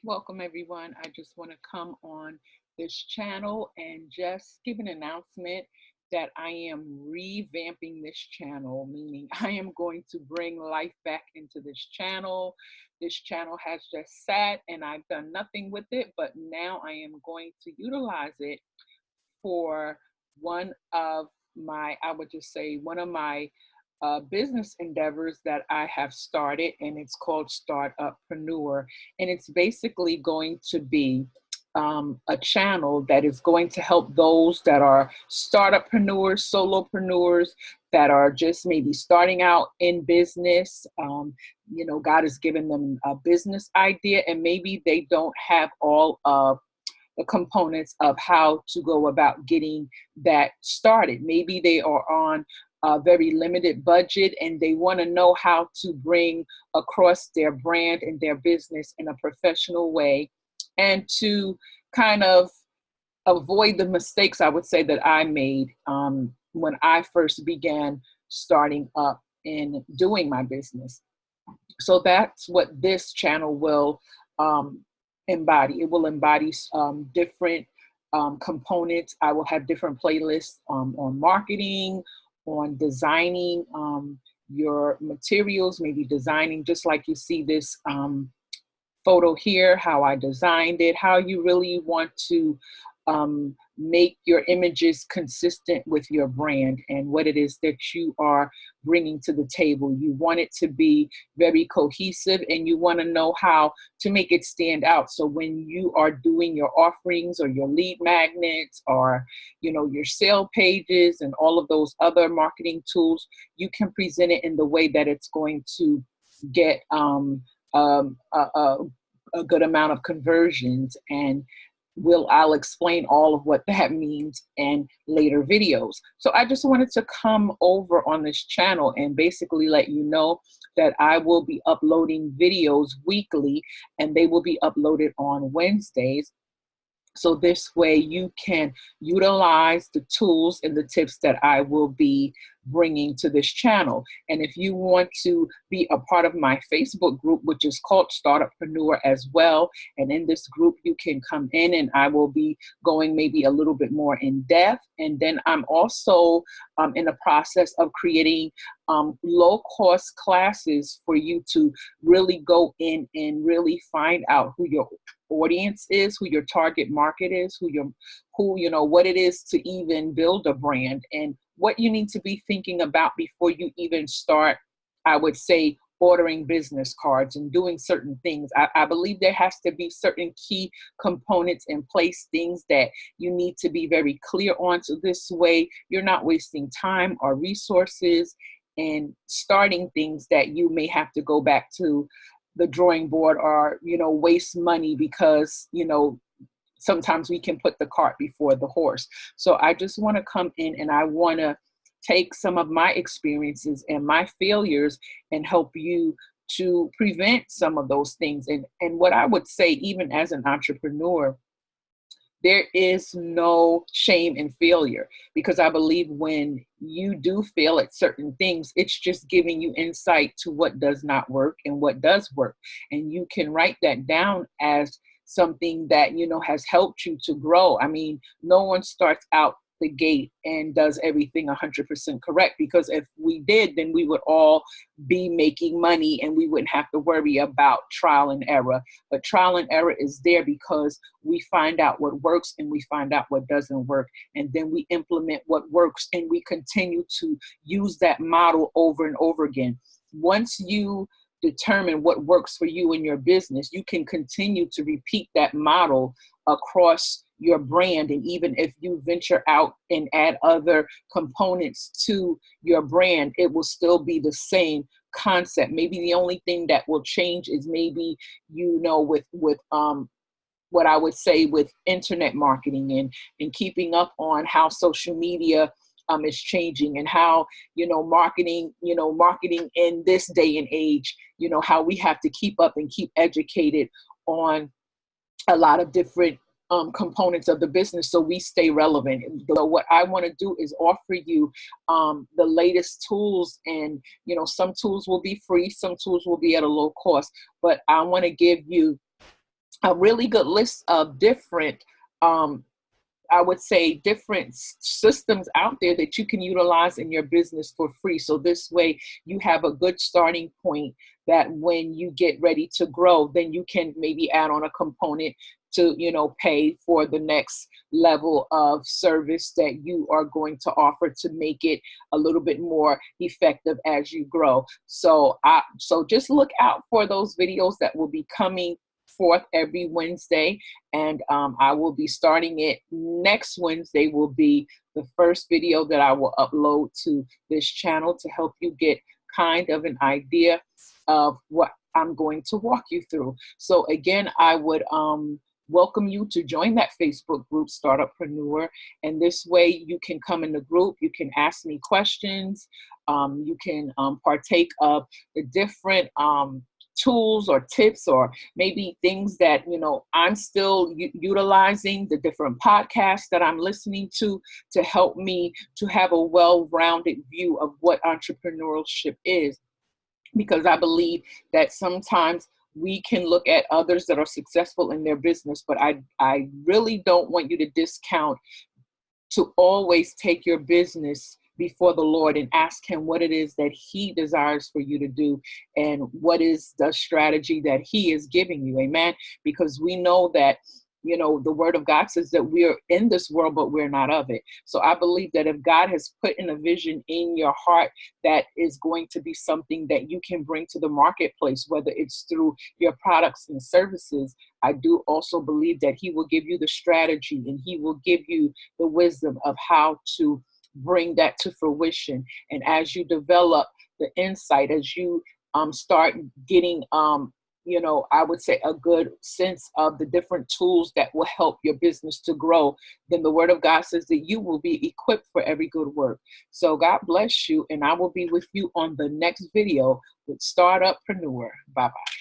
Welcome, everyone. I just want to come on this channel and just give an announcement that I am revamping this channel, meaning I am going to bring life back into this channel. This channel has just sat and I've done nothing with it, but now I am going to utilize it for one of I would just say, one of my business endeavors that I have started, and it's called Startup Prenueur. And it's basically going to be a channel that is going to help those that are startuppreneurs, solopreneurs, that are just maybe starting out in business. God has given them a business idea, and maybe they don't have all of the components of how to go about getting that started. Maybe they are on a very limited budget and they want to know how to bring across their brand and their business in a professional way and to kind of avoid the mistakes I would say that I made when I first began starting up and doing my business. So that's what this channel will um, embody. It will embody different components. I will have different playlists on marketing, on designing your materials, maybe designing just like you see this photo here, how I designed it, how you really want to make your images consistent with your brand and what it is that you are bringing to the table. You want it to be very cohesive and you want to know how to make it stand out. So when you are doing your offerings or your lead magnets or, your sale pages and all of those other marketing tools, you can present it in the way that it's going to get um, a, a, a good amount of conversions, and I'll explain all of what that means in later videos. So I just wanted to come over on this channel and basically let you know that I will be uploading videos weekly, and they will be uploaded on Wednesdays. So this way you can utilize the tools and the tips that I will be bringing to this channel. And if you want to be a part of my Facebook group, which is called Startuppreneur as well, and in this group you can come in and I will be going maybe a little bit more in depth. And then I'm also in the process of creating low-cost classes for you to really go in and really find out who your audience is, who your target market is, what it is to even build a brand, and what you need to be thinking about before you even start, I would say, ordering business cards and doing certain things. I believe there has to be certain key components in place, things that you need to be very clear on. So this way you're not wasting time or resources and starting things that you may have to go back to the drawing board or, waste money because, sometimes we can put the cart before the horse. So I just want to come in and I want to take some of my experiences and my failures and help you to prevent some of those things. And what I would say, even as an entrepreneur, there is no shame in failure, because I believe when you do fail at certain things, it's just giving you insight to what does not work and what does work. And you can write that down as something that, has helped you to grow. I mean, no one starts out the gate and does everything 100% correct, because if we did, then we would all be making money and we wouldn't have to worry about trial and error. But trial and error is there because we find out what works and we find out what doesn't work, and then we implement what works and we continue to use that model over and over again. Once you determine what works for you in your business, you can continue to repeat that model across your brand. And even if you venture out and add other components to your brand, it will still be the same concept. Maybe the only thing that will change is maybe, with what I would say with internet marketing and keeping up on how social media is changing, and how, marketing in this day and age, how we have to keep up and keep educated on a lot of different components of the business so we stay relevant. So what I want to do is offer you the latest tools, and some tools will be free, some tools will be at a low cost, but I want to give you a really good list of different, um, I would say, different systems out there that you can utilize in your business for free. So this way you have a good starting point that when you get ready to grow, then you can maybe add on a component to, pay for the next level of service that you are going to offer to make it a little bit more effective as you grow. So just look out for those videos that will be coming forth every Wednesday, and I will be starting it next Wednesday. Will be the first video that I will upload to this channel to help you get kind of an idea of what I'm going to walk you through. So again, I would welcome you to join that Facebook group, Startup Prenueur, and this way you can come in the group, you can ask me questions, you can partake of the different tools or tips, or maybe things that I'm still utilizing, the different podcasts that I'm listening to help me to have a well-rounded view of what entrepreneurship is. Because I believe that sometimes we can look at others that are successful in their business, but I really don't want you to discount to always take your business before the Lord and ask him what it is that he desires for you to do and what is the strategy that he is giving you. Amen. Because we know that, the word of God says that we're in this world, but we're not of it. So I believe that if God has put in a vision in your heart that is going to be something that you can bring to the marketplace, whether it's through your products and services, I do also believe that he will give you the strategy and he will give you the wisdom of how to bring that to fruition. And as you develop the insight, as you start getting I would say a good sense of the different tools that will help your business to grow, then the word of God says that you will be equipped for every good work. So God bless you, and I will be with you on the next video with Startup Prenueur. Bye-bye.